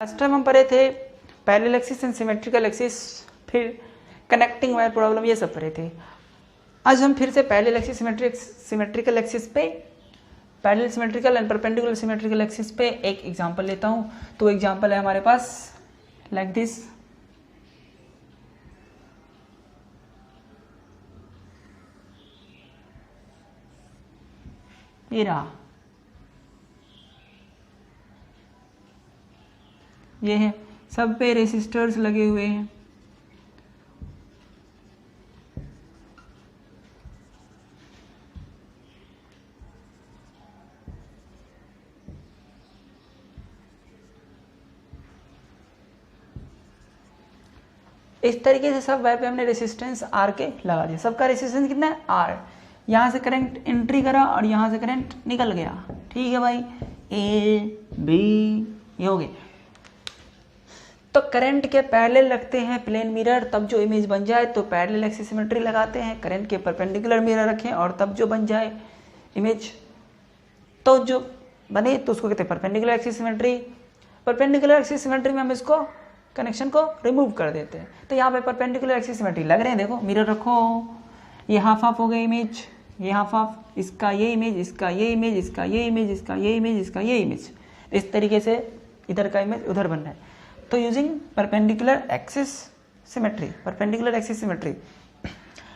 Last time हम पढ़े थे parallel axis and symmetrical axis, फिर कनेक्टिंग वायर प्रॉब्लम, ये सब पढ़े थे। आज हम फिर से पैरेलल एक्सिस सिमेट्रिकल एक्सिस पे, parallel symmetrical and perpendicular symmetrical axis पे एक एग्जांपल लेता हूँ। तो एग्जांपल है हमारे पास लाइक दिस। ये रहा, ये है, सब पे रेसिस्टर्स लगे हुए हैं। इस तरीके से सब वायर पे हमने रेसिस्टेंस आर के लगा दिया। सबका रेसिस्टेंस कितना है? आर। यहाँ से करंट एंट्री करा और यहाँ से करंट निकल गया। ठीक है भाई, ए बी ये हो गए। तो करंट के पैरेलल रखते हैं प्लेन मिरर, तब जो इमेज बन जाए तो पैरेलल एक्सिस सिमेट्री लगाते हैं। करंट के परपेंडिकुलर मिरर रखें और तब जो बन जाए इमेज, तो जो बने तो उसको कहते हैं perpendicular axis symmetry. Perpendicular axis symmetry में हम इसको कनेक्शन को रिमूव कर देते हैं। तो यहाँ पे परपेंडिकुलर एक्सिस सिमेट्री लग रहे हैं, देखो मिरर रखो, ये हाफ हाफ हो गए इमेज, ये हाफ हाफ, इसका ये इमेज, इसका ये इमेज, इसका ये इमेज, इसका ये इमेज, इसका ये इमेज। इस तरीके से इधर का इमेज उधर बन रहा है। तो using perpendicular axis symmetry, perpendicular axis symmetry,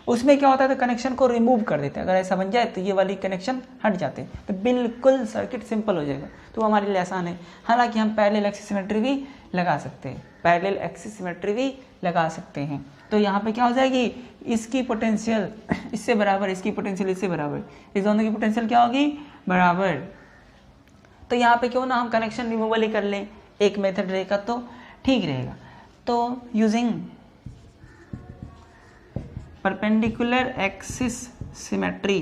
उसमें क्या होता है तो कनेक्शन को रिमूव कर देते हैं। अगर ऐसा बन जाए तो ये वाली कनेक्शन हट जाते हैं, तो बिल्कुल सर्किट सिंपल हो जाएगा। तो हमारे लिए आसान है। हालांकि हम पैरेलल एक्सिस सिमेट्री भी लगा सकते हैं, पैरेलल एक्सिस सिमेट्री भी लगा सकते हैं। तो यहाँ पे क्या हो जाएगी, इसकी पोटेंशियल इससे बराबर, इसकी पोटेंशियल इससे बराबर, इस दोनों की पोटेंशियल क्या होगी, बराबर। तो यहाँ पे क्यों ना हम कनेक्शन रिमूवल ही कर लें, एक मेथड रहेगा तो ठीक रहेगा। तो यूजिंग परपेंडिकुलर एक्सिस सिमेट्री,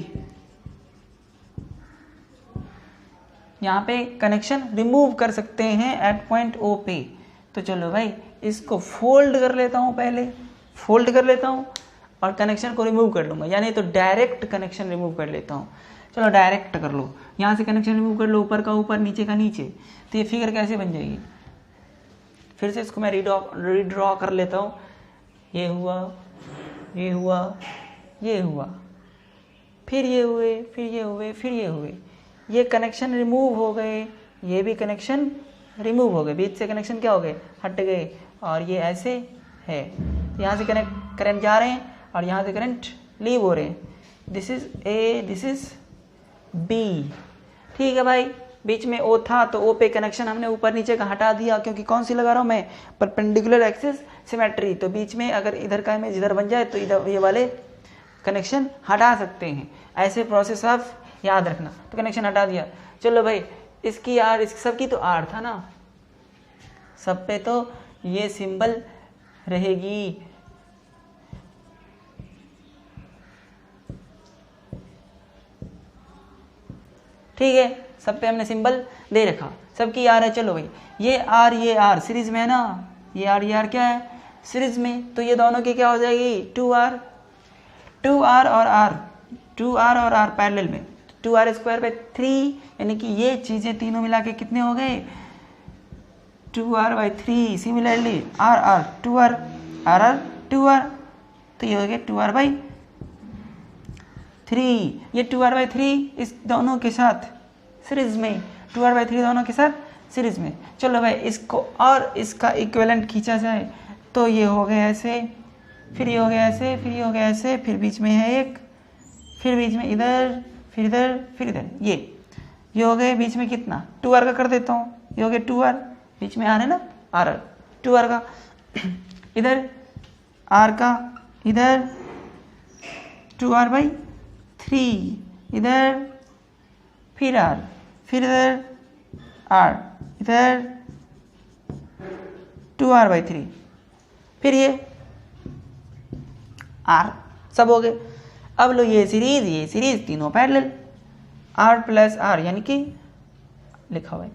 यहाँ पे कनेक्शन रिमूव कर सकते हैं एट पॉइंट ओ पे। तो चलो भाई इसको फोल्ड कर लेता हूँ, पहले फोल्ड कर लेता हूँ और कनेक्शन को रिमूव कर लूँगा, यानी तो डायरेक्ट कनेक्शन रिमूव कर लेता हूँ। चलो डायरेक्ट कर लो, यहाँ से कनेक्शन रिमूव कर लो, ऊपर का ऊपर, नीचे का नीचे। तो ये फिगर कैसे बन जाएगी, फिर से इसको मैं रीड्रॉ कर लेता हूँ। ये हुआ, ये हुआ, ये हुआ, फिर ये हुए, फिर ये हुए, फिर ये हुए। ये कनेक्शन रिमूव हो गए, ये भी कनेक्शन रिमूव हो गए, बीच से कनेक्शन क्या हो गए, हट गए। और ये ऐसे है, यहाँ से करंट जा रहे हैं और यहाँ से करंट लीव हो रहे हैं। This is A, this is B. ठीक है भाई, बीच में ओ था तो ओ पे कनेक्शन हमने ऊपर नीचे का हटा दिया, क्योंकि कौन सी लगा रहा हूँ मैं, परपेंडिकुलर एक्सिस सिमेट्री। तो बीच में अगर इधर का इमेज इधर बन जाए तो इधर ये वाले कनेक्शन हटा सकते हैं। ऐसे प्रोसेस आप याद रखना। तो कनेक्शन हटा दिया। चलो भाई इसकी आर, इस सबकी तो आर था ना, सब पे तो ये सिंबल रहेगी। ठीक है, सब पे हमने सिंबल दे रखा, सबकी आर है। चलो भाई ये आर सीरीज में है ना, ये आर क्या है, सीरीज में। तो ये दोनों की क्या हो जाएगी, 2R, 2R और R, 2R और R पैरेलल में, 2R स्क्वायर बाई 3, यानी कि ये चीजें तीनों मिला के कितने हो गए, 2R by 3। Similarly R 2R, R 2R, तो ये हो गया 2R बाई 3। ये 2R बाई 3 इस दोनों के साथ सीरीज में, 2R बाई 3 दोनों के साथ सीरीज में। चलो भाई इसको और इसका इक्विवेलेंट खींचा जाए तो ये हो गया ऐसे, फिर ये हो गया ऐसे, फिर ये हो गया ऐसे, फिर बीच में है एक, फिर बीच में इधर, फिर इधर, फिर इधर, ये हो गए। बीच में कितना, 2R का कर देता हूँ, ये हो गया 2R, बीच में R है ना, R 2R का, इधर R का, इधर 2R बाई 3, इधर फिर R, फिर इधर R, इधर 2R बाई 3, फिर ये R, सब हो गए। अब लो ये सीरीज तीनों पैरेलल, R प्लस R, यानी कि लिखा हुआ है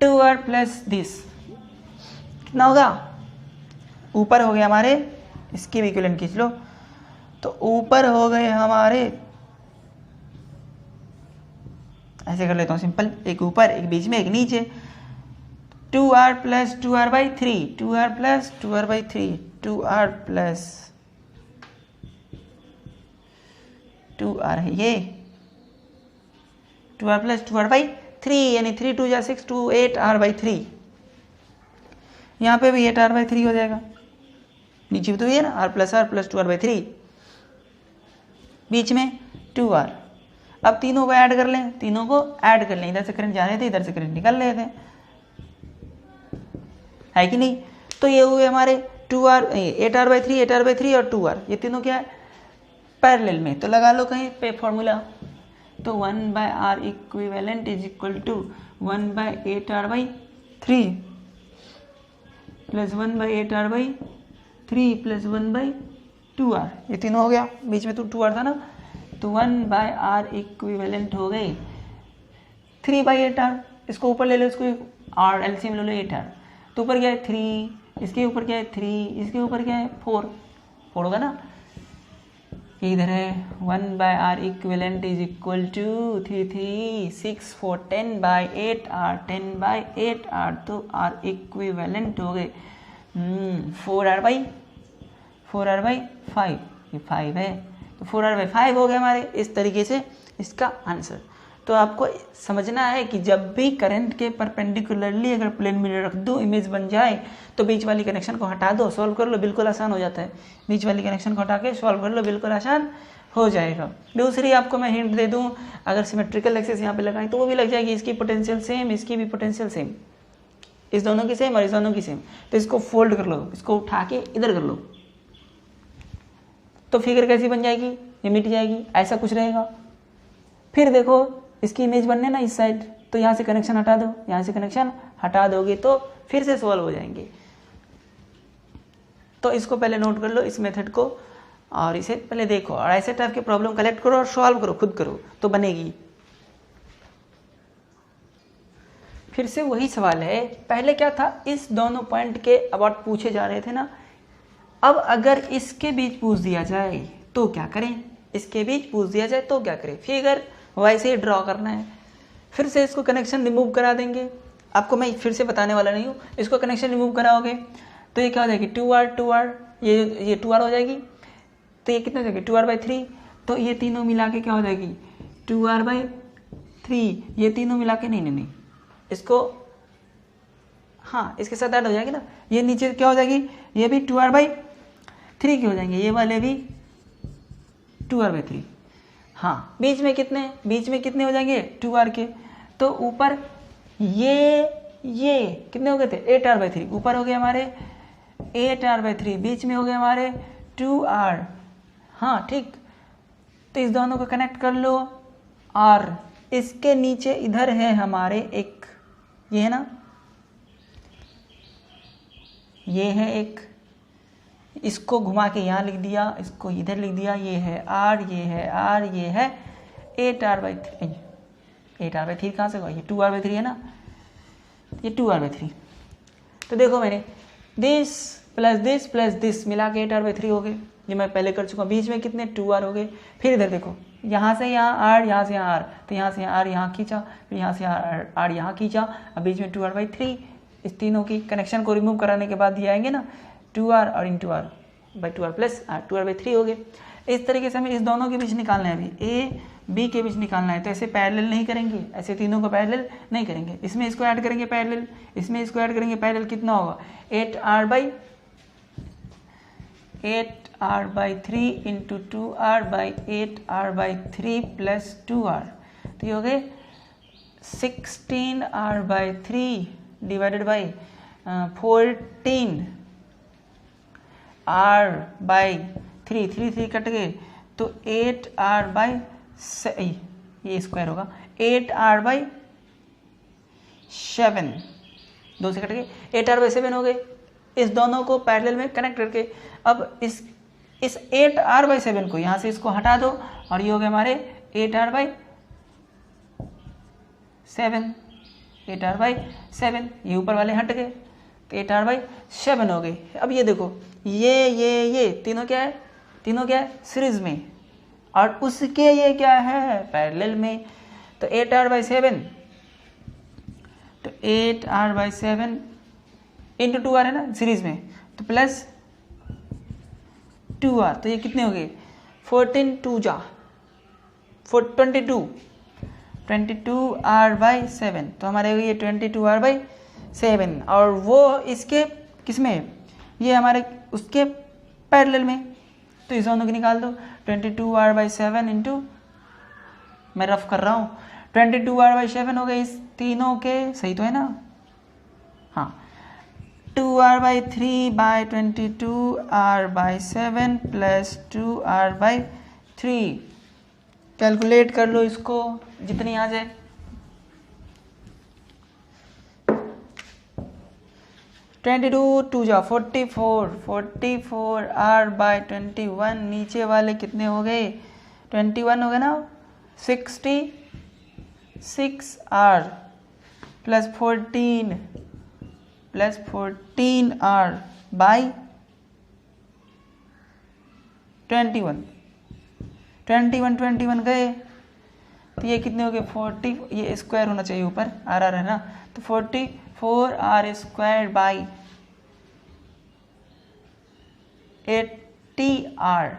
2R प्लस दिस, कितना होगा, ऊपर हो गए हमारे, इसकी भी इक्विवेलेंट खींच लो, तो ऊपर हो गए हमारे, ऐसे कर लेता हूँ सिंपल, एक ऊपर एक बीच में एक नीचे, 2r plus 2r by 3, 2r plus 2r by 3, 2r plus 2r है ये, 2r प्लस 2r बाई 3, यानी 3 2 जा 6, 2 8r बाई 3। यहाँ पे भी 8r बाई 3 हो जाएगा, नीचे भी तो ये ना r प्लस 2r बाई 3, बीच में 2r। अब तीनों को ऐड कर लें, तीनों को ऐड कर लें, इधर से करंट जा रहे थे, इधर से करंट निकल रहे थे, है कि नहीं। तो ये हुए हमारे 2r 8r by 3, 8r by 3 और 2r, ये तीनों क्या है पैरेलल में। तो लगा लो कहीं पे फॉर्मूला, तो 1/r equivalent is equal to 1/8r by 3 plus 1/8r by 3 plus 1/2r, ये तीनों हो गया, बीच में तो 2r था ना, तो 1/r इक्विवेलेंट हो गए 3/8r। इसको ऊपर ले लो, इसको r एलसीएम ले लो 8r, तो ऊपर क्या है 3, इसके ऊपर क्या है 3, इसके ऊपर क्या है 4 होगा ना, इधर है 1/r equivalent is equal to 3 3 6 4 10/8r 10/8r, तो r इक्विवेलेंट हो गए 4r बाई 5, ये 5 है, तो 4r बाई 5 हो गए हमारे। इस तरीके से इसका आंसर। तो आपको समझना है कि जब भी करंट के परपेंडिकुलरली अगर प्लेन में रख दो, इमेज बन जाए, तो बीच वाली कनेक्शन को हटा दो, सॉल्व कर लो, बिल्कुल आसान हो जाता है। बीच वाली कनेक्शन को हटा के सॉल्व कर लो, बिल्कुल आसान हो जाएगा। दूसरी आपको मैं हिंट दे दूं, अगर सिमेट्रिकल एक्सिस यहाँ पे लगाएं तो वो भी लग जाएगी, इसकी पोटेंशियल सेम, इसकी भी पोटेंशियल सेम, इस दोनों की सेम और इस दोनों की सेम। तो इसको फोल्ड कर लो, इसको उठा के इधर कर लो, तो फिगर कैसी बन जाएगी, ये मिट जाएगी, ऐसा कुछ रहेगा। फिर देखो इसकी इमेज बनने ना इस साइड, तो यहाँ से कनेक्शन हटा दो, यहाँ से कनेक्शन हटा दोगे तो फिर से सॉल्व हो जाएंगे। तो इसको पहले नोट कर लो, इस मेथड को, और इसे पहले देखो, और ऐसे टाइप के प्रॉब्लम कलेक्ट करो और सॉल्व करो, खुद करो तो बनेगी। फिर से वही सवाल है, पहले क्या था, इस दोनों पॉइंट के अबाउट पूछे जा रहे थे ना, अब अगर इसके बीच पूछ दिया जाए तो क्या करें, इसके बीच पूछ दिया जाए तो क्या करें, फिगर वैसे ही ड्रॉ करना है। फिर से इसको कनेक्शन रिमूव करा देंगे, आपको मैं फिर से बताने वाला नहीं हूँ। इसको कनेक्शन रिमूव कराओगे तो ये क्या हो जाएगी 2r, ये 2r हो जाएगी, तो ये कितना हो जाएगी 2r बाई 3, तो ये तीनों मिला के क्या हो जाएगी 2r बाई 3, ये तीनों मिला के नहीं, इसको हाँ इसके साथ ऐड हो जाएगी ना, ये नीचे क्या हो जाएगी, ये भी 2r बाई 3 की हो जाएंगे, ये वाले भी 2r बाई 3। हाँ बीच में कितने हो जाएंगे 2r के, तो ऊपर ये कितने हो गए थे 8r बाई 3, ऊपर हो गए हमारे 8r बाई 3, बीच में हो गए हमारे 2r। हाँ ठीक, तो इस दोनों को कनेक्ट कर लो, और इसके नीचे इधर है हमारे एक, ये है ना, ये है एक, इसको घुमा के यहाँ लिख दिया, इसको इधर लिख दिया, ये है r, ये है r, ये है 8r बाई 3, 8r बाई 3 कहाँ से हुआ, ये 2r बाई 3 है ना, ये 2r बाई 3। तो देखो मैंने दिस प्लस दिस मिला के 8r बाई 3 हो गए, ये मैं पहले कर चुका। बीच में कितने 2r हो गए। फिर इधर देखो, यहाँ से यहाँ r, यहाँ से यहाँ r, तो यहाँ से यहाँ r यहाँ खींचा, फिर यहाँ से यहाँ r यहाँ खींचा, अब बीच में 2r बाई 3। इस तीनों की कनेक्शन को रिमूव कराने के बाद ये आएंगे ना 2r और into r by 2r plus 2r by 3 हो गए। इस तरीके से हमें इस दोनों के बीच निकालना है, अभी a b के बीच निकालना है। तो ऐसे पैरेलल नहीं करेंगे, ऐसे तीनों को पैरेलल नहीं करेंगे, इसमें इसको ऐड करेंगे पैरेलल, इसमें इसको ऐड करेंगे पैरेलल, कितना होगा 8r by 3 into 2r by 8r by 3 plus 2r, तो ये हो गए 16r by 3 divided by 14 r by 3 cut गए, तो 8r बाई ये स्क्वायर होगा 8r बाई 7, 2 से कट गए 8r बाई 7 हो गए। इस दोनों को पैरेलल में कनेक्ट करके अब इस 8r बाई 7 को यहाँ से इसको हटा दो, और ये हो गए हमारे 8r बाई 7, 8r बाई 7, ये ऊपर वाले हट गए, तो 8r बाई 7 हो गए। अब ये देखो, ये तीनों क्या है, तीनों क्या है सीरीज में, और उसके ये क्या है पैरेलल में। तो 8r बाई 7, तो 8r/7 इंटू 2r है ना सीरीज में, तो प्लस 2r, तो ये कितने हो गए 14 2 जा 22r/7, तो हमारे ये 22r/7, और वो इसके किसमें, ये हमारे उसके पैरेलल में, तो इस दोनों को निकाल दो 22r/7 इंटू, मैं रफ कर रहा हूँ, 22r/7 हो गए इस तीनों के, सही तो है ना, हाँ 2r/3/22r/7 प्लस 2r/3, कैलकुलेट कर लो इसको जितनी आ जाए, 22 2 जा 44r/21, नीचे वाले कितने हो गए 21 हो गए ना, 66r प्लस 14r/21, 21 गए, तो ये कितने हो गए 40, ये स्क्वायर होना चाहिए ऊपर, आर है ना, तो 44r²/80r,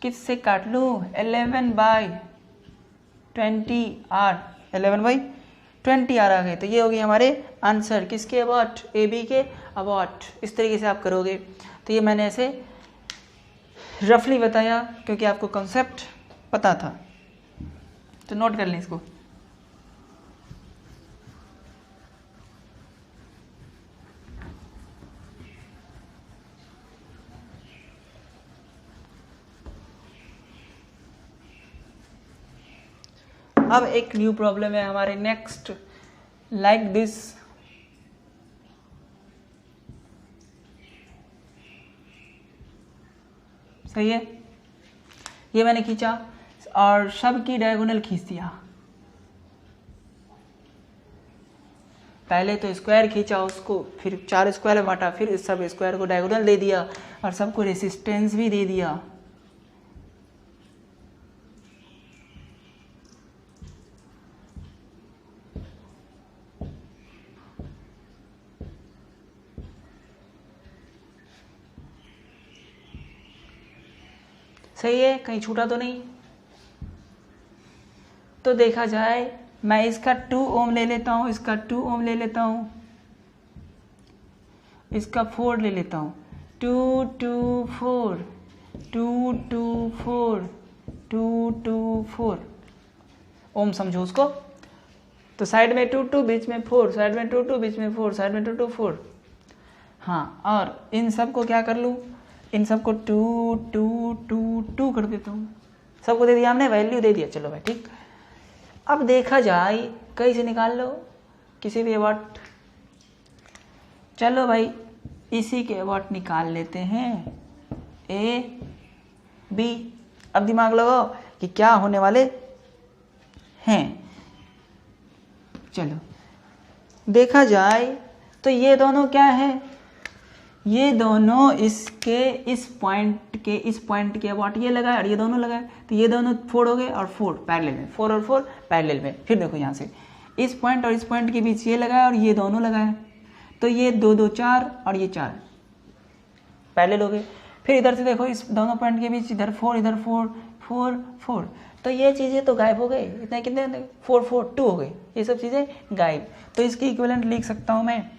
किससे काट लूँ 11/20r, 11/20r आ गए, तो ये हो गए हमारे आंसर किसके अबाउट, ए बी के अबाउट। इस तरीके से आप करोगे, तो ये मैंने ऐसे रफली बताया क्योंकि आपको कॉन्सेप्ट पता था, तो नोट कर लें इसको। अब एक न्यू प्रॉब्लम है हमारे नेक्स्ट, लाइक दिस, सही है, ये मैंने खींचा और सब की डायगोनल खींच दिया, पहले तो स्क्वायर खींचा उसको, फिर 4 स्क्वायर में बांटा, फिर इस सब स्क्वायर को डायगोनल दे दिया और सबको रेसिस्टेंस भी दे दिया। सही है, कहीं छूटा तो नहीं। तो देखा जाए, मैं इसका 2 ओम ले लेता हूँ, इसका 2 ओम ले लेता हूँ, इसका 4 ले लेता हूँ, 2 2 4 2 2 4 2 2 4 ओम समझो उसको। तो साइड में 2 2 बीच में 4, साइड में 2 2 बीच में 4, साइड में 2 2 4। हाँ, और इन सब को क्या कर लूँ, इन सबको 2 2 2 2 कर देता हूँ, सबको दे दिया हमने, वैल्यू दे दिया, चलो भाई ठीक। अब देखा जाए, कहीं से निकाल लो किसी भी अबाउट, चलो भाई इसी के अबाउट निकाल लेते हैं, ए बी। अब दिमाग लगाओ कि क्या होने वाले हैं। चलो देखा जाए तो ये दोनों क्या है, ये दोनों इसके इस पॉइंट के अबाउट ये लगाए और ये दोनों लगाए, तो ये दोनों 4 हो गए और 4 पैरेलल में, 4 और 4 पैरेलल में। फिर देखो यहाँ से इस पॉइंट और इस पॉइंट के बीच ये लगाया और ये दोनों लगाए, तो ये 2 2 4 और ये 4 पैरेलल हो गए। फिर इधर से देखो, इस दोनों पॉइंट के बीच इधर 4 इधर 4 4 4, तो ये चीज़ें तो गायब हो गए, इतने कितने 4 4 2 हो गए, ये सब चीज़ें गायब। तो इसकी इक्विवेलेंट लिख सकता हूँ मैं,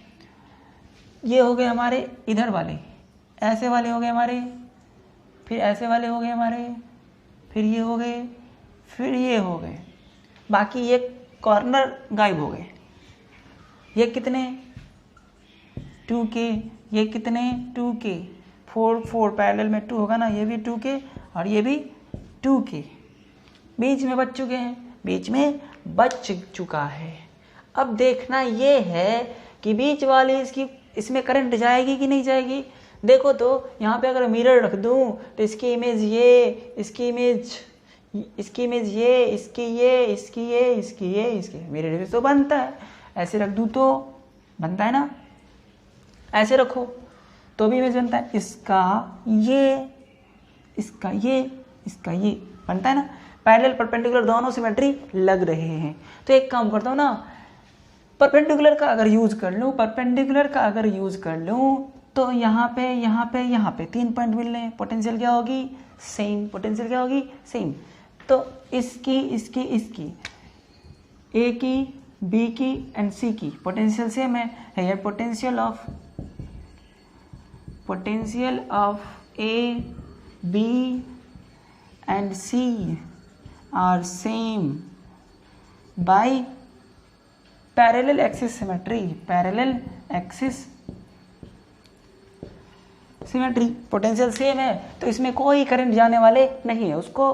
ये हो गए हमारे इधर वाले, ऐसे वाले हो गए हमारे, फिर ऐसे वाले हो गए हमारे, फिर ये हो गए, फिर ये हो गए, बाकी ये कॉर्नर गायब हो गए। ये कितने 2k, ये कितने 2k, 4 4 पैरेलल में 2 होगा ना, ये भी 2k और ये भी 2k, बीच में बच चुके हैं, बीच में बच चुका है। अब देखना ये है कि बीच वाली इसमें करंट जाएगी कि नहीं जाएगी। देखो तो यहाँ पे अगर मिरर रख दूँ तो इसकी इमेज ये, इसकी इमेज ये, इसकी ये, इसकी मिरर तो बनता है, ऐसे रख दूँ तो बनता है ना, ऐसे रखो तो भी इमेज बनता है, इसका ये, इसका ये, इसका ये बनता है ना, पैरेलल परपेंडिकुलर दोनों सिमेट्री लग रहे हैं। तो एक काम करता हूँ ना, परपेंडिकुलर का अगर यूज कर लूँ, परपेंडिकुलर का अगर यूज कर लूँ तो यहाँ पे यहाँ पे यहाँ पे 3 पॉइंट मिल रहे हैं, पोटेंशियल क्या होगी सेम, पोटेंशियल क्या होगी सेम। तो इसकी इसकी इसकी ए की बी की एंड सी की पोटेंशियल सेम है। ये potential of A B and C are same by parallel axis symmetry, parallel axis symmetry. Potential same है तो इसमें कोई करंट जाने वाले नहीं है, उसको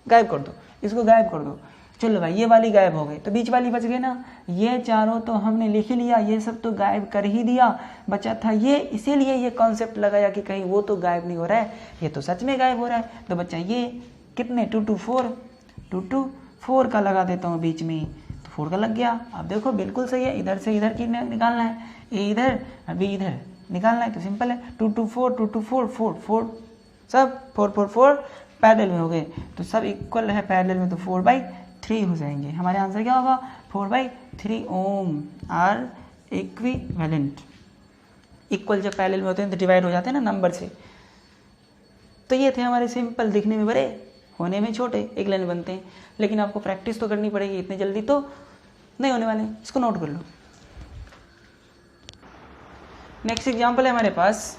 गायब कर दो, इसको गायब कर दो। चलो भाई ये वाली गायब हो गई तो बीच वाली बच गई ना, ये चारों तो हमने लिख ही लिया, ये सब तो गायब कर ही दिया, बचा था ये, इसीलिए ये कॉन्सेप्ट लगाया कि कहीं वो तो गायब नहीं हो रहा है, ये तो सच में गायब हो रहा है। तो बच्चा ये कितने 2 to 4 का लगा देता हूँ बीच में, तो 4 का लग गया। अब देखो बिल्कुल सही है, इधर से इधर की निकालना है, ए इधर बी इधर निकालना है, तो सिंपल है 2 to 4 2 to 4 4 4 सब 4 4 4 पैरेलल में हो गए, तो सब इक्वल है पैरेलल में, तो 4/3 हो जाएंगे। हमारे आंसर क्या होगा 4/3 ओम आर इक्विवेलेंट। इक्वल जब पैरेलल में होते हैं तो डिवाइड हो जाते हैं ना नंबर से। तो ये थे हमारे सिंपल, दिखने में बड़े होने में छोटे एक लाइन बनते हैं, लेकिन आपको प्रैक्टिस तो करनी पड़ेगी, इतने जल्दी तो नहीं होने वाले। इसको नोट कर लो। नेक्स्ट एग्जाम्पल है हमारे पास,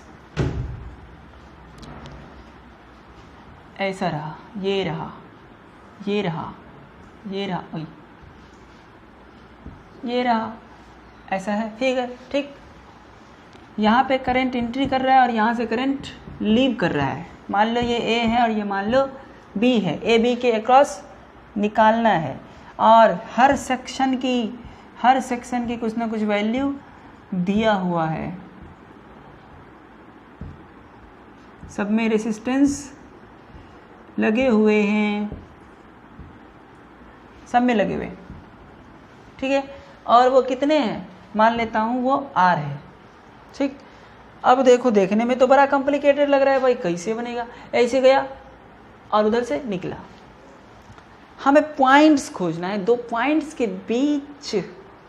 ऐसा रहा, ये रहा, ये रहा, ये रहा, वही ये रहा, ऐसा है फिगर, ठीक। यहाँ पे करंट एंट्री कर रहा है और यहाँ से करंट लीव कर रहा है। मान लो ये ए है और ये मान लो बी है, ए बी के अक्रॉस निकालना है, और हर सेक्शन की कुछ ना कुछ वैल्यू दिया हुआ है। सब में रेसिस्टेंस लगे हुए हैं, सब में लगे हुए, ठीक है। और वो कितने हैं, मान लेता हूँ वो आर है, ठीक। अब देखो देखने में तो बड़ा कॉम्प्लिकेटेड लग रहा है भाई, कैसे बनेगा, ऐसे गया और उधर से निकला। हमें पॉइंट्स खोजना है, 2 पॉइंट्स के बीच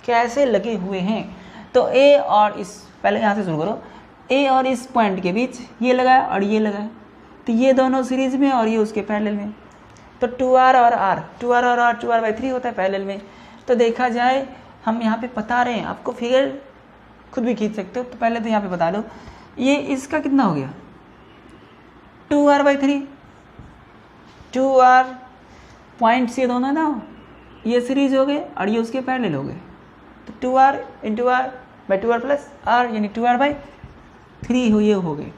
कैसे लगे हुए हैं। तो ए और इस, पहले यहाँ से शुरू करो, ए और इस पॉइंट के बीच ये लगाया और ये लगाया, तो ये दोनों सीरीज में और ये उसके पैरेलल में, तो 2r और r 2r/3 होता है पैरेलल में। तो देखा जाए हम यहाँ पे बता रहे हैं, आपको फिगर खुद भी खींच सकते हो, तो पहले तो यहाँ पे बता लो ये इसका कितना हो गया 2r/3, 2r पॉइंट्स ये दोनों ना, ये सीरीज हो गए और ये उसके पैरेलल हो गए, तो 2r × r 2r + r यानी 2r/3 ये हो गए।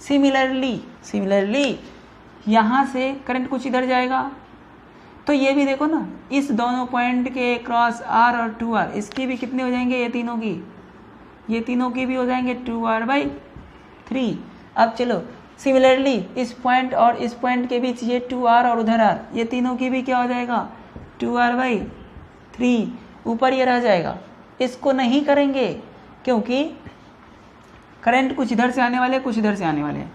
सिमिलरली यहाँ से करंट कुछ इधर जाएगा, तो ये भी देखो ना, इस दोनों पॉइंट के क्रॉस r और 2r, इसकी भी कितने हो जाएंगे, ये तीनों की भी हो जाएंगे 2r/3। अब चलो सिमिलरली इस पॉइंट और इस पॉइंट के बीच ये 2r और उधर r, ये तीनों की भी क्या हो जाएगा 2r/3, ऊपर ये रह जाएगा। इसको नहीं करेंगे क्योंकि करंट कुछ इधर से आने वाले, कुछ इधर से आने वाले हैं।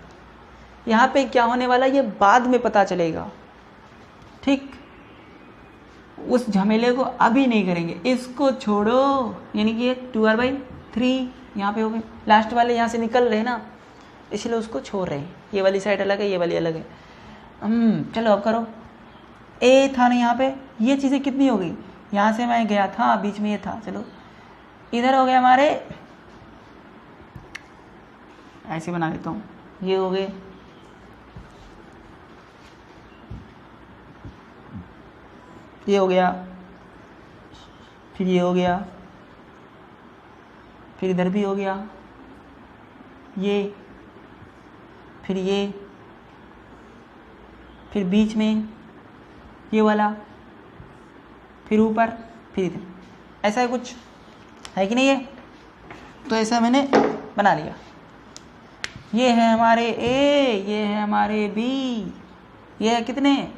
यहाँ पे क्या होने वाला ये बाद में पता चलेगा, ठीक। उस झमेले को अभी नहीं करेंगे, इसको छोड़ो। यानी कि 2r/3 यहाँ पे हो गए, लास्ट वाले यहाँ से निकल रहे ना, इसलिए उसको छोड़ रहे हैं। ये वाली साइड अलग है, ये वाली अलग है। चलो अब करो, ए था ना यहाँ पे, ये चीज़ें कितनी हो गई, यहाँ से मैं गया था, बीच में ये था, चलो इधर हो गए हमारे, ऐसे बना लेता हूँ, ये हो गए, ये हो गया, फिर ये हो गया, फिर इधर भी हो गया, ये, फिर ये, फिर बीच में ये वाला, फिर ऊपर, फिर इधर, ऐसा है कुछ, है कि नहीं है। तो ऐसा मैंने बना लिया। ये है हमारे ए, ये है हमारे बी, ये है कितने,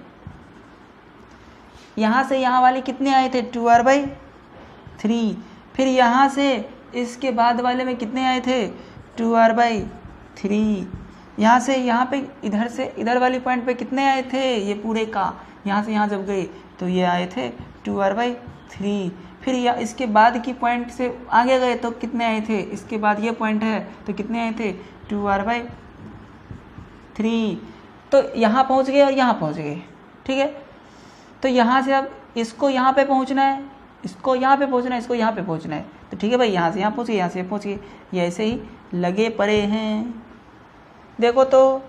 यहाँ से यहाँ वाले कितने आए थे 2r/3, फिर यहाँ से इसके बाद वाले में कितने आए थे 2r/3, यहाँ से यहाँ पे इधर से इधर वाली पॉइंट पे कितने आए थे, ये पूरे का यहाँ से यहाँ जब गए तो ये आए थे 2r/3, फिर या इसके बाद की पॉइंट से आगे गए तो कितने आए थे, इसके बाद ये पॉइंट है तो कितने आए थे 2r/3, तो यहाँ पहुँच गए और यहाँ पहुँच गए, ठीक है। तो यहाँ से अब इसको यहाँ पे पहुँचना है, इसको यहाँ पे पहुँचना है, इसको यहाँ पे पहुँचना है, तो ठीक है भाई, यहाँ से यहाँ पहुँच गए, यहाँ से पहुँच गए, ये ऐसे ही लगे पड़े हैं। देखो तो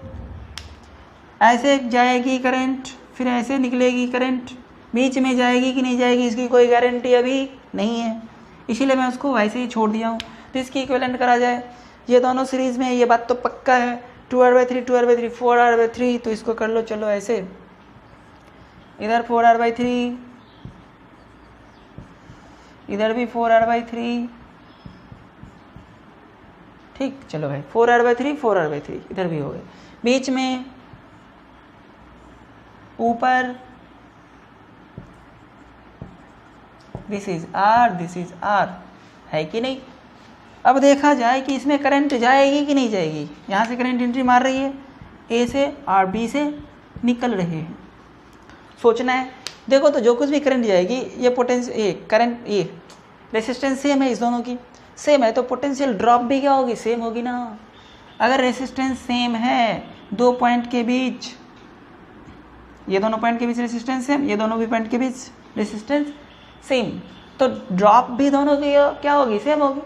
ऐसे जाएगी करंट, फिर ऐसे निकलेगी करंट, बीच में जाएगी कि नहीं जाएगी इसकी कोई गारंटी अभी नहीं है, इसीलिए मैं उसको वैसे ही छोड़ दिया हूँ। तो इसकी इक्विवेलेंट करा जाए, ये दोनों सीरीज़ में, ये बात तो पक्का है, 2r/3 2r/3 4r/3, तो इसको कर लो चलो ऐसे, इधर 4r/3, इधर भी 4r/3, ठीक, चलो भाई 4r/3 4r/3 इधर भी हो गए, बीच में ऊपर this is R, this is R, है कि नहीं। अब देखा जाए कि इसमें करंट जाएगी कि नहीं जाएगी, यहाँ से करंट एंट्री मार रही है, A से और B से निकल रहे हैं, सोचना है। देखो तो जो कुछ भी करंट जाएगी, ये पोटेंशियल, ये करंट, ये रेसिस्टेंस सेम है, इस दोनों की सेम है, तो पोटेंशियल ड्रॉप भी क्या होगी, सेम होगी ना। अगर रेसिस्टेंस सेम है दो पॉइंट के बीच, ये दोनों पॉइंट के बीच रेसिस्टेंस सेम, ये दोनों भी पॉइंट के बीच रेसिस्टेंस सेम, तो ड्रॉप भी दोनों की क्या होगी, सेम होगी,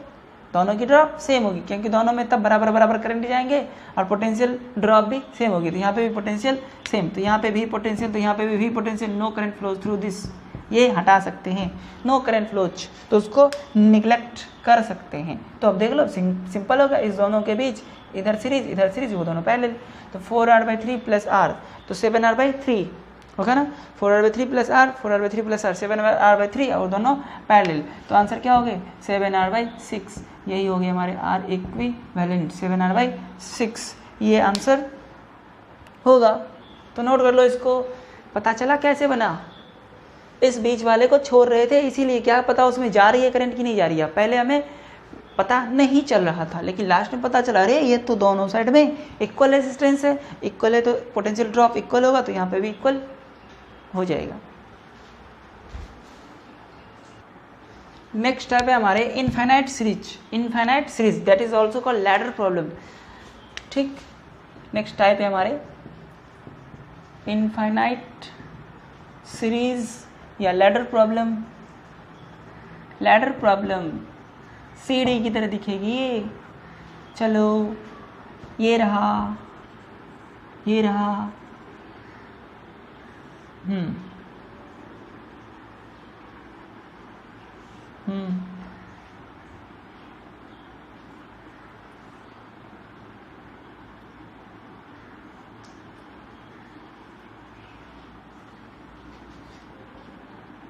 दोनों की ड्रॉप सेम होगी, क्योंकि दोनों में तब बराबर बराबर करंट जाएंगे और पोटेंशियल ड्रॉप भी सेम होगी। तो यहाँ पे भी पोटेंशियल सेम, तो यहाँ पे भी पोटेंशियल, तो यहाँ पे भी potential, no current flows through this, ये हटा सकते हैं, नो करंट फ्लोज, तो उसको निगलेक्ट कर सकते हैं। तो अब देख लो सिंपल होगा, इस दोनों के बीच इधर सीरीज वो दोनों पैरेलल, तो 4r/3 प्लस r, तो 7r/3 होगा ना, 4r/3 plus r, 4r/3 plus r, 7r/3, और दोनों पैरेलल, तो आंसर क्या हो गए 7r/6, यही हो गया हमारे r इक्विवेलेंट 7r/6, ये आंसर होगा। तो नोट कर लो इसको, पता चला कैसे बना, इस बीच वाले को छोड़ रहे थे, इसीलिए क्या पता उसमें जा रही है करंट की नहीं जा रही है, पहले हमें पता नहीं चल रहा था, लेकिन लास्ट में पता चला रही है ये तो दोनों साइड में इक्वल रेजिस्टेंस है, इक्वल है तो पोटेंशियल ड्रॉप इक्वल होगा, तो यहाँ पे भी इक्वल हो जाएगा। नेक्स्ट टाइप है हमारे infinite series, that is also called ladder problem, ठीक। नेक्स्ट टाइप है हमारे इनफाइनाइट सीरीज या लैडर प्रॉब्लम। लैडर प्रॉब्लम सीढ़ी की तरह दिखेगी ये, चलो ये रहा, ये रहा,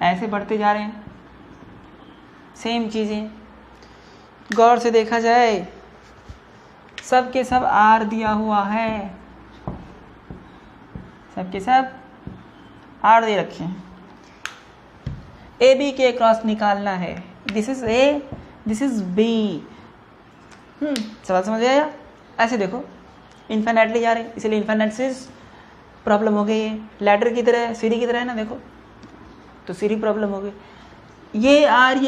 ऐसे बढ़ते जा रहे हैं, सेम चीज़ें। गौर से देखा जाए सब के सब आर दिया हुआ है, सब के सब आर दे रखे हैं, ए बी के क्रॉस निकालना है, this is A, this is B. सवाल समझ आया? ऐसे देखो इन्फिनिटली जा रहे, इसलिए इन्फिनिट सीरीज प्रॉब्लम हो गई है, लैडर की तरह, सीढ़ी की तरह है ना, देखो तो सीढ़ी प्रॉब्लम हो गई। ये आर,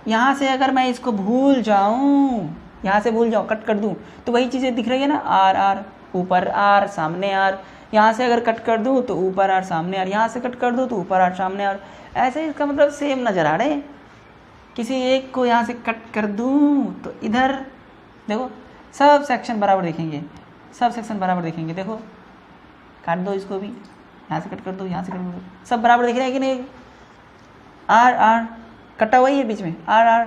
यहाँ से अगर मैं इसको भूल जाऊँ, यहाँ से भूल जाऊँ, कट कर दूँ, तो वही चीज़ें दिख रही है ना, आर ऊपर आर सामने आर, यहाँ से अगर कट कर दूँ तो ऊपर आर सामने आर, यहाँ से कट कर दूँ तो ऊपर आर सामने आर, ऐसे इसका मतलब सेम नज़र आ रहे हैं। किसी एक को यहाँ से कट कर दूँ तो इधर देखो सब सेक्शन बराबर दिखेंगे, सब सेक्शन बराबर दिखेंगे, देखो काट दो इसको भी, यहाँ से कट कर दो, यहाँ से कट कर दो, सब बराबर दिख रहे हैं कि नहीं। आर कटा हुआ ही है बीच में, आर,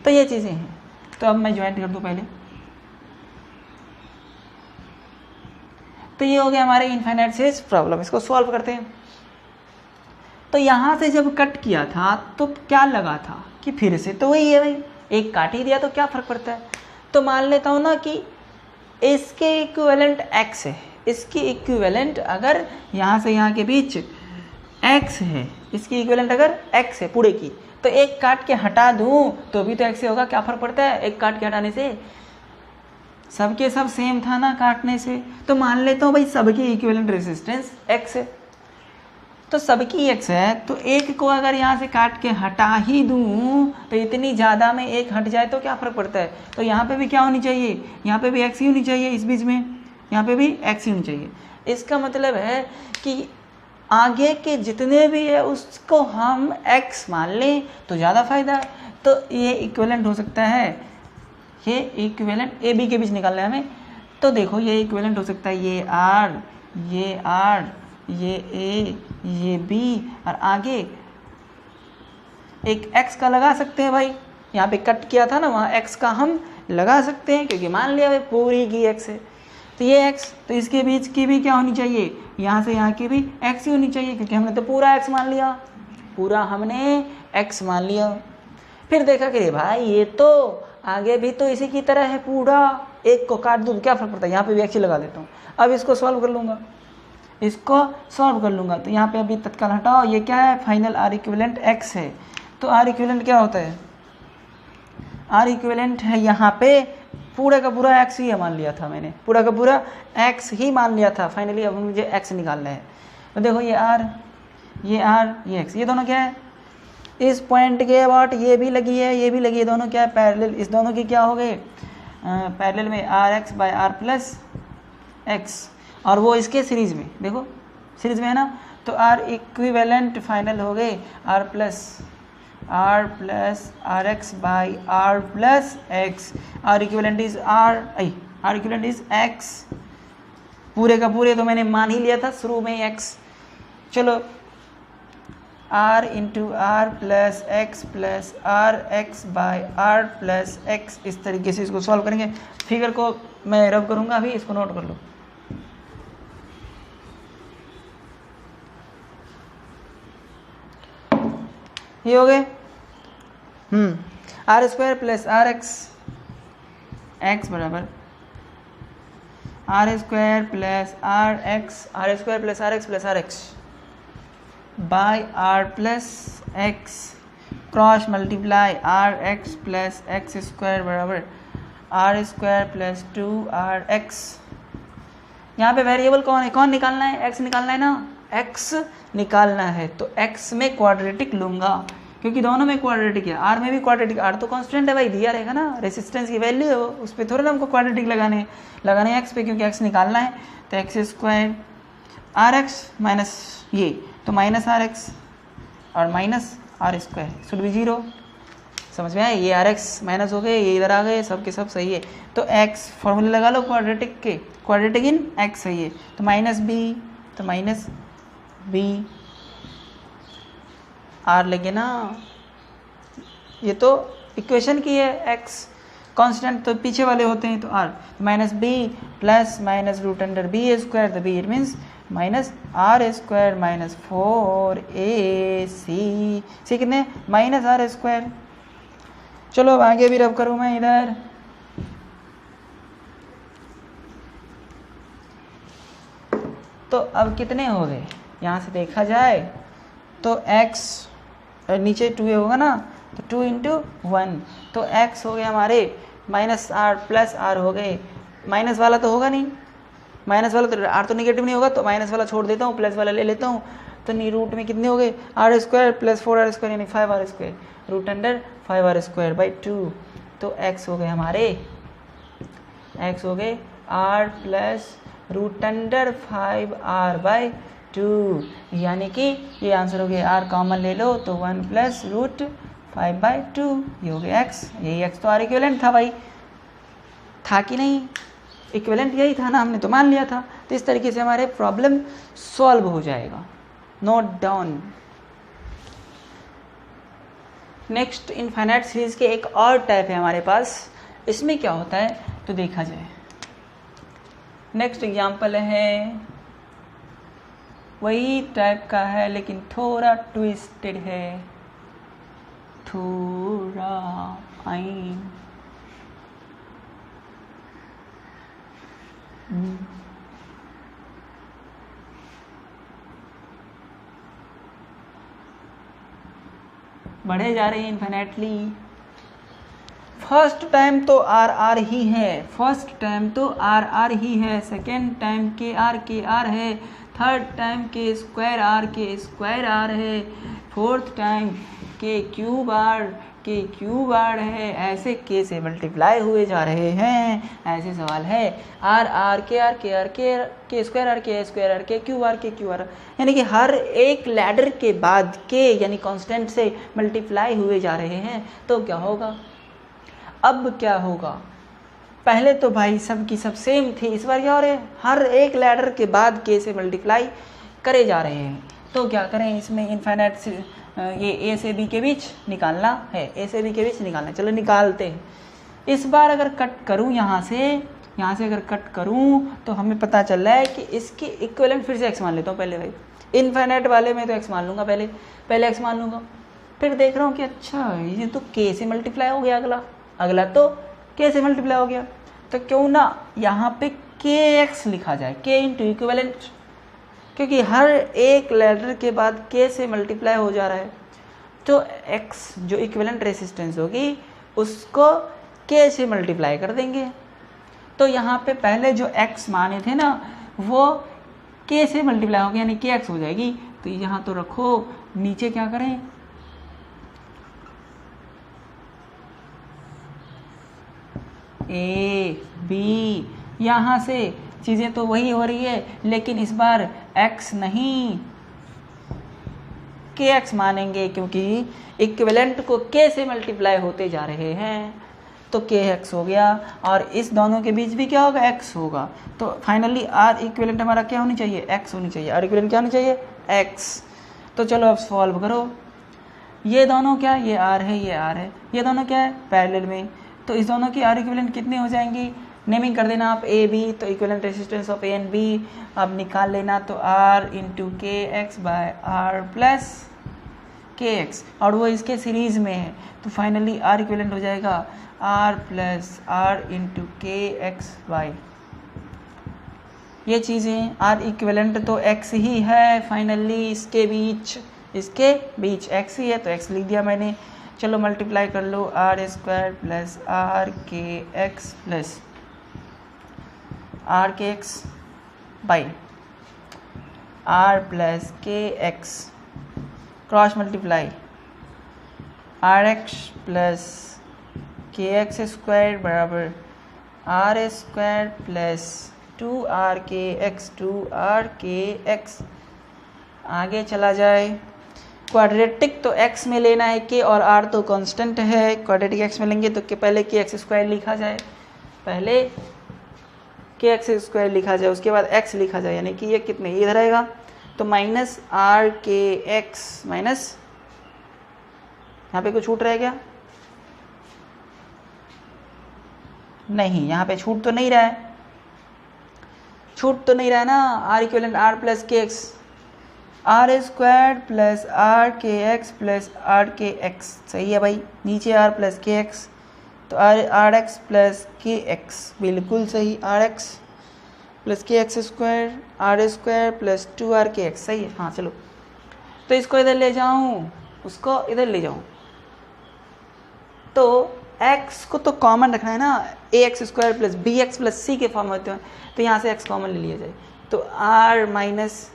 तो ये चीज़ें हैं। तो अब मैं ज्वाइंट कर दूँ पहले, तो ये हो गया हमारे इनफाइनाइट सीरीज प्रॉब्लम। इसको सॉल्व करते हैं। तो यहाँ से जब कट किया था तो क्या लगा था कि फिर से तो वही है भाई, एक काट ही दिया तो क्या फ़र्क पड़ता है। तो मान लेता हूँ ना कि इसके इक्विवेलेंट x है, इसकी इक्विवेलेंट अगर यहाँ से यहाँ के बीच x है, इसकी इक्विवेलेंट अगर x है पूरे की, तो एक काट के हटा दूँ तो भी तो x से होगा, क्या फ़र्क पड़ता है एक काट के हटाने से, सबके सब सेम था ना काटने से। तो मान लेता हूँ भाई सबकी इक्विवेलेंट रेजिस्टेंस x है। तो सबकी x है, तो एक को अगर यहाँ से काट के हटा ही दूँ तो इतनी ज़्यादा में एक हट जाए तो क्या फ़र्क पड़ता है। तो यहाँ पे भी क्या होनी चाहिए, यहाँ पे भी x ही होनी चाहिए, इस बीच में यहाँ पे भी x ही होनी चाहिए। इसका मतलब है कि आगे के जितने भी है उसको हम x मान लें तो ज़्यादा फायदा है। तो ये इक्विवेलेंट हो सकता है, ये इक्विवेलेंट ए बी के बीच निकालना है हमें। तो देखो ये इक्विवेलेंट हो सकता है, ये r, ये a, ये b और आगे एक x का लगा सकते हैं भाई। यहाँ पे कट किया था ना, वहाँ x का हम लगा सकते हैं क्योंकि मान लिया भाई पूरी की x है। तो ये x, तो इसके बीच की भी क्या होनी चाहिए, यहाँ से यहाँ की भी x ही होनी चाहिए क्योंकि हमने तो पूरा x मान लिया, पूरा हमने x मान लिया। फिर देखा कि भाई ये तो आगे भी तो इसी की तरह है, पूरा एक को काट दूँ तो क्या फर्क पड़ता है, यहाँ पे भी x ही लगा देता हूँ। अब इसको सॉल्व कर लूँगा, इसको सॉल्व कर लूँगा। तो यहाँ पे अभी तत्काल हटाओ, ये क्या है, फाइनल आर इक्विवेलेंट x है। तो आर इक्विवेलेंट क्या होता है, आर इक्विवेलेंट है यहाँ पे पूरा का पूरा x ही मान लिया था मैंने, पूरा का पूरा x ही मान लिया था फाइनली। अब मुझे x निकालना है। तो देखो ये r, ये x, ये दोनों क्या है, इस पॉइंट के अबाउट ये भी लगी है, ये भी लगी है, दोनों क्या है पैरेलल। इस दोनों की क्या हो गए पैरेलल में rx by r plus x, और वो इसके सीरीज में, देखो सीरीज में है ना। तो r इक्विवेलेंट फाइनल हो गए r plus rx by r plus x। r equivalent is r equivalent is x, पूरे का पूरे तो मैंने मान ही लिया था शुरू में x। चलो r into R plus X plus R X by R plus X, इस तरीके से इसको सॉल्व करेंगे। फिगर को मैं रब करूँगा अभी, इसको नोट कर लो। ये हो गए R square plus R x बराबर R square plus R square plus R x by R plus x cross multiply R x plus x square बराबर आर स्क्वायर प्लस 2rx। यहाँ पे वेरिएबल कौन है, कौन निकालना है, x निकालना है ना, x निकालना है। तो x में क्वाड्रेटिक लूँगा क्योंकि दोनों में क्वाड्रेटिक है, r में भी क्वाड्रेटिक, r तो कांस्टेंट है भाई, दिया रहेगा ना, रेसिस्टेंस की वैल्यू है वो, उस पर थोड़ा ना हमको क्वाड्रेटिक लगाने हैं x पे, क्योंकि x निकालना है। तो X square R X minus ये, तो माइनस आर एक्स और minus R square should be 0। समझ में आए, ये आर एक्स माइनस हो गए, ये इधर आ गए, सब के सब सही है। तो x फॉर्मूले लगा लो क्वाड्रेटिक के, क्वाड्रेटिक इन x सही है। तो माइनस बी, तो माइनस बी आर लगे ना, ये तो इक्वेशन की है, x कांस्टेंट तो पीछे वाले होते हैं, तो r minus B plus minus root under B square, the B it means minus R square minus 4ac, कितने माइनस आर स्क्वायर। चलो अब आगे भी रब करूँ मैं इधर, तो अब कितने हो गए, यहाँ से देखा जाए तो x नीचे 2 होगा ना, तो 2 इंटू 1, तो x हो गए हमारे माइनस आर प्लस आर हो गए, माइनस वाला तो होगा नहीं, माइनस वाला तो आर तो नेगेटिव नहीं होगा, तो माइनस वाला छोड़ देता हूँ, प्लस वाला ले लेता हूँ। तो नहीं रूट में कितने हो गए R square plus 4r square यानी 5r square root under 5r square by 2। तो x हो गए हमारे, x हो गए r plus root under 5r by 2, यानी कि ये आंसर हो गया। r कॉमन ले लो तो 1 प्लस रूट 5 बाई 2, ये हो गया x। यही x तो r इक्विवेलेंट था भाई, था कि नहीं, इक्विवेलेंट यही था ना, हमने तो मान लिया था। तो इस तरीके से हमारे प्रॉब्लम सॉल्व हो जाएगा। Note down. Next infinite series के एक और टाइप है हमारे पास, इसमें क्या होता है तो देखा जाए। नेक्स्ट एग्जाम्पल है वही टाइप का है लेकिन थोड़ा ट्विस्टेड है, थोड़ा फाइन। बढ़े जा रहे हैं इन्फिनेटली। फर्स्ट टाइम तो आर आर ही है, फर्स्ट टाइम तो आर आर ही है, सेकेंड टाइम के आर है, थर्ड टाइम के स्क्वायर आर के स्क्वायर आर है, फोर्थ टाइम के क्यूब आर है, ऐसे के से मल्टीप्लाई हुए जा रहे हैं। ऐसे सवाल है आर के स्क्वायर आर के क्यूब आर, यानी कि हर एक लैडर के बाद के यानी कांस्टेंट से मल्टीप्लाई हुए जा रहे हैं। तो क्या होगा, अब क्या होगा, पहले तो भाई सब की सब सेम थी, इस बार क्या हो रहे हैं, हर एक लैडर के बाद के से मल्टीप्लाई करे जा रहे हैं। तो क्या करें, इसमें इनफाइनाइट से ये ए से बी के बीच निकालना है, ए से बी के बीच निकालना है। चलो निकालते हैं। इस बार अगर कट करूं यहाँ से अगर कट करूं तो हमें पता चल रहा है कि इसकी इक्विवेलेंट फिर से एक्स मान लेता हूँ पहले भाई, इनफाइनाइट वाले में तो एक्स मान लूँगा, पहले एक्स मान लूँगा, फिर देख रहा हूँ कि अच्छा ये तो के से मल्टीप्लाई हो गया, अगला तो के से मल्टीप्लाई हो गया, तो क्यों ना यहाँ पे के एक्स लिखा जाए, के इंटू इक्विवेलेंट, क्योंकि हर एक लेटर के बाद के से मल्टीप्लाई हो जा रहा है। तो x जो इक्विवेलेंट रेसिस्टेंस होगी उसको k से मल्टीप्लाई कर देंगे। तो यहाँ पे पहले जो x माने थे ना वो k से मल्टीप्लाई हो गया, यानी kx हो जाएगी। तो यहाँ तो रखो, नीचे क्या करें, a b, यहाँ से चीज़ें तो वही हो रही है, लेकिन इस बार x नहीं kx मानेंगे, क्योंकि इक्विवेलेंट को k से मल्टीप्लाई होते जा रहे हैं। तो kx हो गया, और इस दोनों के बीच भी क्या होगा, x होगा। तो फाइनली r इक्विवेलेंट हमारा क्या होनी चाहिए, x होनी चाहिए। r इक्विवेलेंट क्या होनी चाहिए, x। तो चलो अब सॉल्व करो। ये दोनों क्या, ये r है, ये r है, ये दोनों क्या है, पैरेलल में। तो इस दोनों की r इक्विवेलेंट कितनी हो जाएंगी, नेमिंग कर देना आप ए बी, तो equivalent resistance of A and B अब निकाल लेना। तो r into K X by R plus K X, और वो इसके सीरीज़ में है। तो फाइनली r इक्विवेलेंट हो जाएगा r plus are into K X by, ये चीज़ें r इक्विवेलेंट तो x ही है, फाइनली इसके बीच x ही है, तो x लिख दिया मैंने। चलो मल्टीप्लाई कर लो, R square plus R K X plus R K X by R plus K X, cross multiply R x plus K X square बराबर R square plus 2r K x. आगे चला जाए, क्वाड्रेटिक तो x में लेना है k, और r तो कांस्टेंट है। क्वाड्रेटिक x में लेंगे तो पहले के एक्स स्क्वायर लिखा जाए, उसके बाद x लिखा जाए, यानी कि ये कितने इधर आएगा, तो minus are K X minus, यहाँ पे कुछ छूट रह गया नहीं, यहाँ पे छूट तो नहीं रहा है, ना। R equivalent R plus K X, R square plus R K X plus R K X, सही है भाई। नीचे आर प्लस के एक्स, तो R x plus K X, बिल्कुल सही, R x plus K X square, R square plus 2r K X, सही है। हाँ चलो, तो इसको इधर ले जाऊँ, उसको इधर ले जाऊँ, तो x को तो कॉमन रखना है ना, A x square plus B x plus C के फॉर्म होते हैं, तो यहाँ से x कॉमन ले लिया जाए। तो r माइनस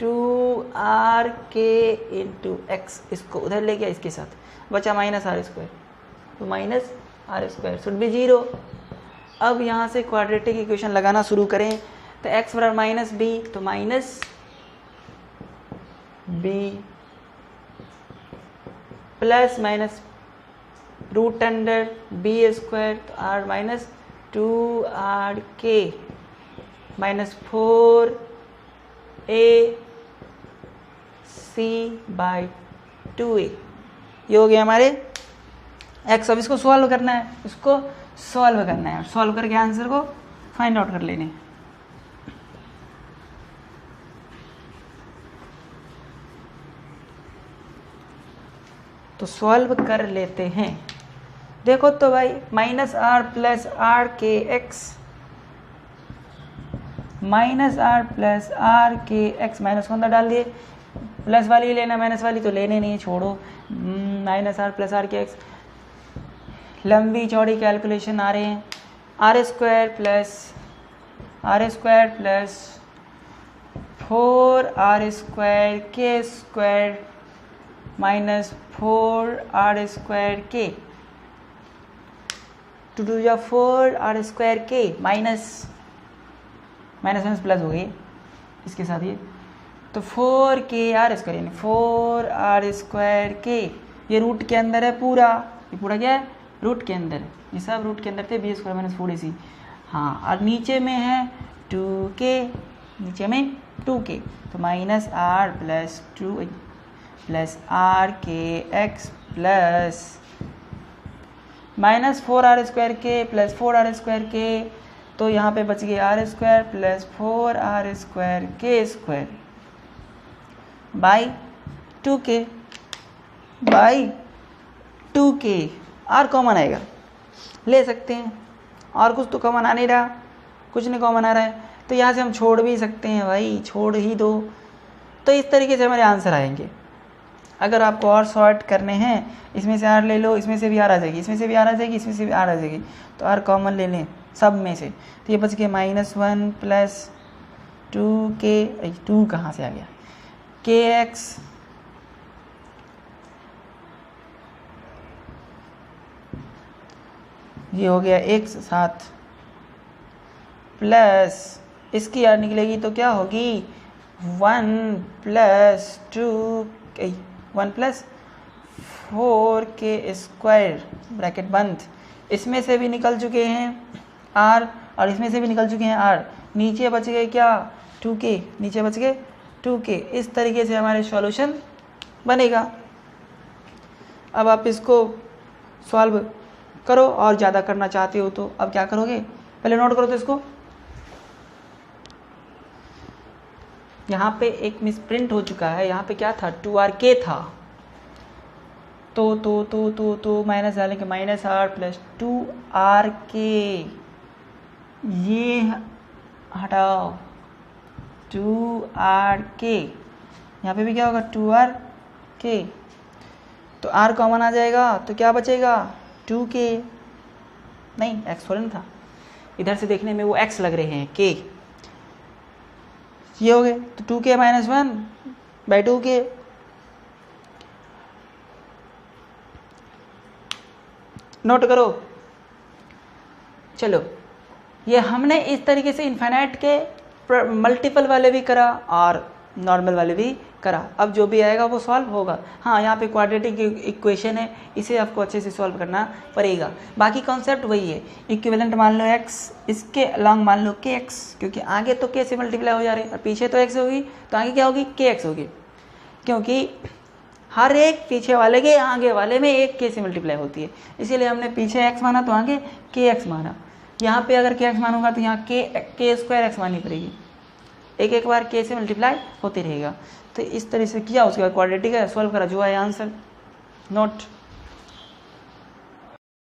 2r के इंटू एक्स, इसको उधर ले गया, इसके साथ बचा माइनस आर स्क्वायर, तो minus R square should be 0। अब यहाँ से क्वाड्रेटिक इक्वेशन लगाना शुरू करें, तो x बराबर माइनस बी, तो minus B plus minus root under B square, तो R minus 2r K minus 4ac by 2a, ये हो गया हमारे x। अब इसको सॉल्व करना है, सॉल्व करके आंसर को फाइंड आउट कर लेने। तो सॉल्व कर लेते हैं। देखो तो भाई, minus R plus R K X, minus R plus R K X, minus को अंदर डाल दिए, प्लस वाली लेना, माइनस वाली तो लेने नहीं, छोड़ो। Minus R plus R K X, लंबी चौड़ी कैलकुलेशन आ रहे हैं, R square plus 4r² minus 4r² two two या 4r² माइनस प्लस हो गई इसके साथ ये, तो 4kr² यानी 4r², ये रूट के अंदर है पूरा, ये पूरा क्या है रूट के अंदर, ये सब रूट के अंदर थे, b² माइनस 4ac। हाँ, और नीचे में है 2k, नीचे में 2k, तो minus r plus 2 plus rkx plus minus 4r² plus 4r², तो यहाँ पे बच गया r² plus 4r² by 2k by 2k। r common आएगा, ले सकते हैं, और कुछ तो कॉमन आ नहीं रहा, कुछ नहीं कॉमन आ रहा है, तो यहाँ से हम छोड़ भी सकते हैं भाई, छोड़ ही दो। तो इस तरीके से हमारे आंसर आएंगे। अगर आपको और सॉर्ट करने हैं, इसमें से r ले लो, इसमें से भी r आ जाएगी, इसमें से भी r आ जाएगी, इसमें से भी r आ जाएगी, तो r कॉमन ले लें सब में से, तो ये बच गया -1 प्लस 2k, 2 कहाँ से आ गया, kx ये हो गया x साथ प्लस इसकी r निकलेगी तो क्या होगी 1 प्लस 4k² ब्रैकेट बंद, इसमें से भी निकल चुके हैं r और इसमें से भी निकल चुके हैं r, नीचे बच गए क्या 2k, नीचे बच गए 2k। इस तरीके से हमारे सॉल्यूशन बनेगा। अब आप इसको सॉल्व करो, और ज़्यादा करना चाहते हो तो अब क्या करोगे, पहले नोट करो तो इसको, यहाँ पे एक मिसप्रिंट हो चुका है, यहाँ पे क्या था 2rk था, तो माइनस डालें कि -r प्लस 2rk, ये हटाओ 2rk, यहाँ पे भी क्या होगा 2rk, तो r कॉमन आ जाएगा, तो क्या बचेगा 2k, नहीं x थोड़ा था, इधर से देखने में वो x लग रहे हैं k, ये हो गए, तो 2k minus 1 by 2k, note करो। चलो, ये हमने इस तरीके से इन्फिनाइट के मल्टीपल वाले भी करा और नॉर्मल वाले भी करा, अब जो भी आएगा वो सॉल्व होगा। हाँ, यहाँ पे क्वाड्रेटिक इक्वेशन है, इसे आपको अच्छे से सॉल्व करना पड़ेगा, बाकी कॉन्सेप्ट वही है। इक्विवेलेंट मान लो x, इसके अलॉन्ग मान लो kx, क्योंकि आगे तो k से मल्टीप्लाई हो जा रहे हैं और पीछे तो x होगी, तो आगे क्या होगी kx होगी, क्योंकि हर एक पीछे वाले के आगे वाले में एक k से मल्टीप्लाई होती है, इसीलिए हमने पीछे x माना तो आगे kx माना। यहाँ पे अगर kx मानूंगा तो यहाँ k² x माननी पड़ेगी, एक एक बार k से मल्टीप्लाई होते रहेगा। तो इस तरह से किया, उसके बाद क्वाड्रेटिक है, सॉल्व करा, जो है आंसर नोट।